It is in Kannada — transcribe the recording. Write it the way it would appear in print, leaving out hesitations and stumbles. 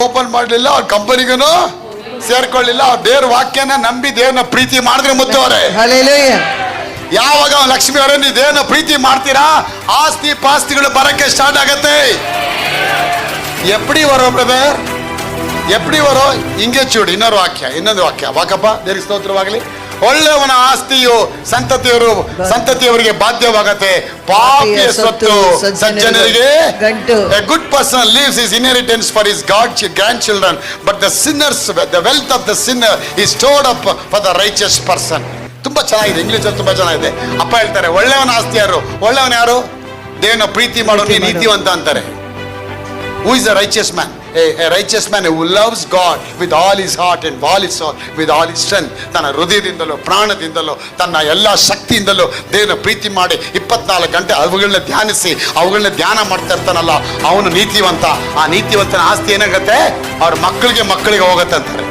ಓಪನ್ ಮಾಡಲಿಲ್ಲ, ಅವ್ರ ಕಂಪನಿಗೂ ಸೇರ್ಕೊಳ್ಳಿಲ್ಲ. ಅವ್ರ ದೇವ್ರ ವಾಕ್ಯನ ನಂಬಿ ದೇವ್ರನ್ನ ಪ್ರೀತಿ ಮಾಡಿದ್ರೆ ಮುತ್ತವ್ರೆ. ಯಾವಾಗ ಲಕ್ಷ್ಮಿ ಅವರೇ ನೀವು ದೇವ್ರನ್ನ ಪ್ರೀತಿ ಮಾಡ್ತೀರಾ, ಆಸ್ತಿ ಪಾಸ್ತಿಗಳು ಬರಕ್ಕೆ ಸ್ಟಾರ್ಟ್ ಆಗತ್ತೆ. ಎಪ್ಪಡಿ ವರೋ ಬ್ರದರ್, ಎಪ್ಪಡಿ ವರೋ ಹಿಂಗೆ ಚೂಡಿ. ಇನ್ನೊಂದು ವಾಕ್ಯ ವಾಕಪ್ಪ ದೇವರಿಗೆ ಸ್ತೋತ್ರವಾಗಲಿ. ಒಳ್ಳೆಯವನ ಆಸ್ತಿಯು ಸಂತತಿಯವರಿಗೆ ಬಾಧ್ಯವಾಗತ್ತೆ, ಪಾಪಿಯ ಸ್ವತ್ತು ಸಜ್ಜನರಿಗೆ. A good person leaves his inheritance for his grandchildren, but the wealth of the sinner is stored up for the righteous person. ತುಂಬಾ ಚೆನ್ನಾಗಿದೆ, ಇಂಗ್ಲಿಷ್ ಅಲ್ಲಿ ತುಂಬಾ ಚೆನ್ನಾಗಿದೆ. ಅಪ್ಪ ಹೇಳ್ತಾರೆ ಒಳ್ಳೆಯವನ ಆಸ್ತಿ ಯಾರು? ಒಳ್ಳೆಯವನ ಯಾರು? ದೇವನ ಪ್ರೀತಿ ಮಾಡೋನು ನೀತಿವಂತ ಅಂತಾರೆ. Who is a righteous man? A righteous man who loves God with all his heart and all his soul, with all his strength. ತನ್ನ ಹೃದಯದಿಂದಲೂ ಪ್ರಾಣದಿಂದಲೂ ತನ್ನ ಎಲ್ಲ ಶಕ್ತಿಯಿಂದಲೂ ದೇವನ ಪ್ರೀತಿ ಮಾಡಿ 24 ಗಂಟೆ ಅವುಗಳನ್ನ ಧ್ಯಾನಿಸಿ ಅವುಗಳನ್ನ ಧ್ಯಾನ ಮಾಡ್ತಾ ಇರ್ತಾನಲ್ಲ, ಅವನು ನೀತಿವಂತ. ಆ ನೀತಿವಂತನ ಆಸ್ತಿ ಏನಾಗತ್ತೆ? ಅವ್ರ ಮಕ್ಕಳಿಗೆ ಹೋಗತ್ತೆ ಅಂತಾರೆ.